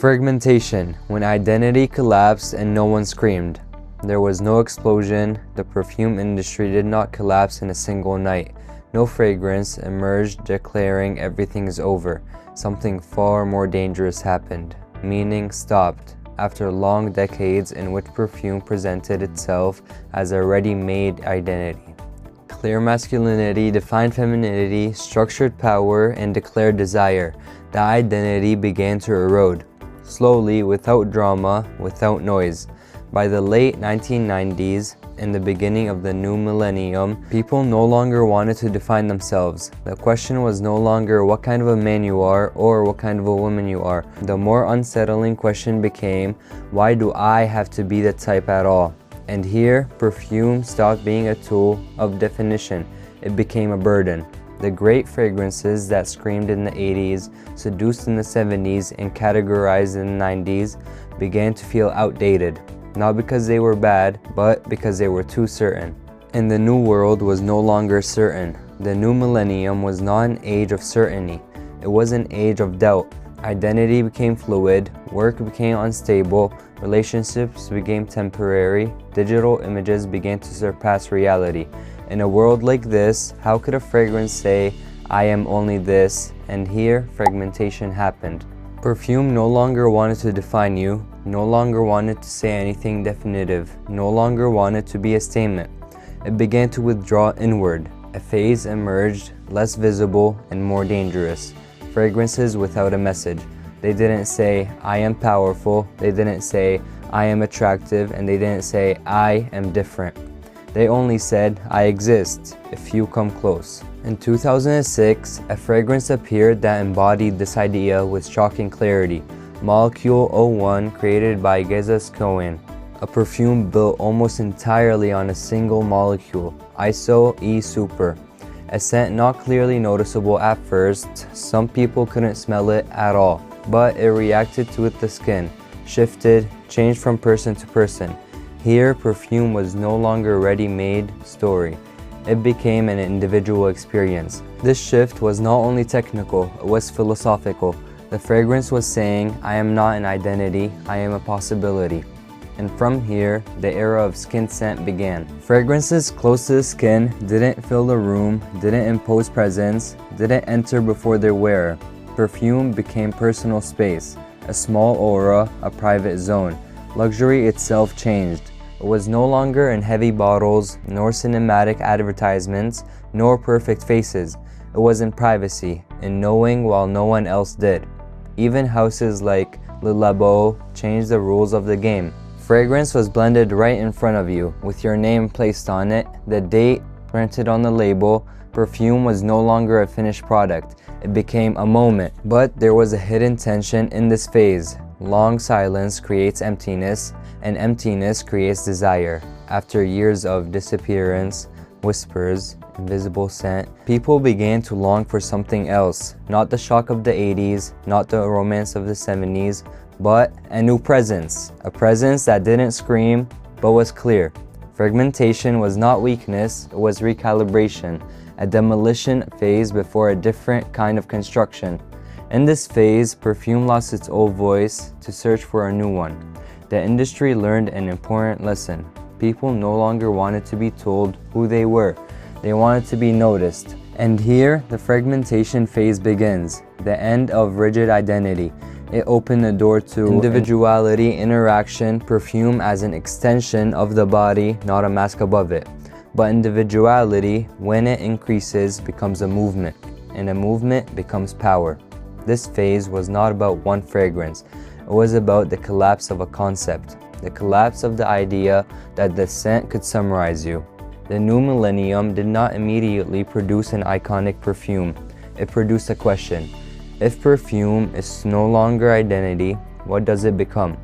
Fragmentation, when identity collapsed and no one screamed. There was no explosion, the perfume industry did not collapse in a single night. No fragrance emerged declaring everything is over. Something far more dangerous happened. Meaning stopped. After long decades in which perfume presented itself as a ready-made identity. Clear masculinity, defined femininity, structured power, and declared desire. The identity began to erode. Slowly, without drama, without noise. By the late 1990s and the beginning of the new millennium, people no longer wanted to define themselves. The question was no longer what kind of a man you are or what kind of a woman you are. The more unsettling question became, why do I have to be the type at all? And here, perfume stopped being a tool of definition. It became a burden. The great fragrances that screamed in the 80s, seduced in the 70s, and categorized in the 90s began to feel outdated. Not because they were bad, but because they were too certain. And the new world was no longer certain. The new millennium was not an age of certainty. It was an age of doubt. Identity became fluid, work became unstable, relationships became temporary, digital images began to surpass reality. In a world like this, how could a fragrance say, I am only this, and here fragmentation happened. Perfume no longer wanted to define you, no longer wanted to say anything definitive, no longer wanted to be a statement. It began to withdraw inward. A phase emerged, less visible and more dangerous. Fragrances without a message. They didn't say, I am powerful, they didn't say, I am attractive, and they didn't say, I am different. They only said, I exist, if you come close. In 2006, a fragrance appeared that embodied this idea with shocking clarity. Molecule 01, created by Cohen. A perfume built almost entirely on a single molecule, ISO E Super. A scent not clearly noticeable at first, some people couldn't smell it at all, but it reacted to the skin, shifted, changed from person to person. Here, perfume was no longer a ready-made story. It became an individual experience. This shift was not only technical, it was philosophical. The fragrance was saying, I am not an identity, I am a possibility. And from here, the era of skin scent began. Fragrances close to the skin didn't fill the room, didn't impose presence, didn't enter before their wearer. Perfume became personal space, a small aura, a private zone. Luxury itself changed. It was no longer in heavy bottles, nor cinematic advertisements, nor perfect faces. It was in privacy, in knowing while no one else did. Even houses like Le Labo changed the rules of the game. Fragrance was blended right in front of you, with your name placed on it, the date printed on the label. Perfume was no longer a finished product. It became a moment. But there was a hidden tension in this phase. Long silence creates emptiness, and emptiness creates desire. After years of disappearance, whispers, invisible scent, people began to long for something else. Not the shock of the 80s, not the romance of the 70s, but a new presence. A presence that didn't scream, but was clear. Fragmentation was not weakness, it was recalibration. A demolition phase before a different kind of construction. In this phase, perfume lost its old voice to search for a new one. The industry learned an important lesson. People no longer wanted to be told who they were. They wanted to be noticed. And here, the fragmentation phase begins. The end of rigid identity. It opened the door to individuality, interaction, perfume as an extension of the body, not a mask above it. But individuality, when it increases, becomes a movement. And a movement becomes power. This phase was not about one fragrance. It was about the collapse of a concept, the collapse of the idea that the scent could summarize you. The new millennium did not immediately produce an iconic perfume. It produced a question. If perfume is no longer identity, what does it become?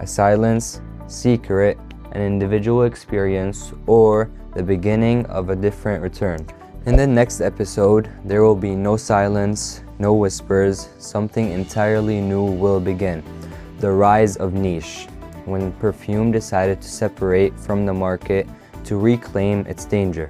A silence, secret, an individual experience, or the beginning of a different return? In the next episode, there will be no silence, no whispers. Something entirely new will begin. The rise of niche, when perfume decided to separate from the market to reclaim its danger.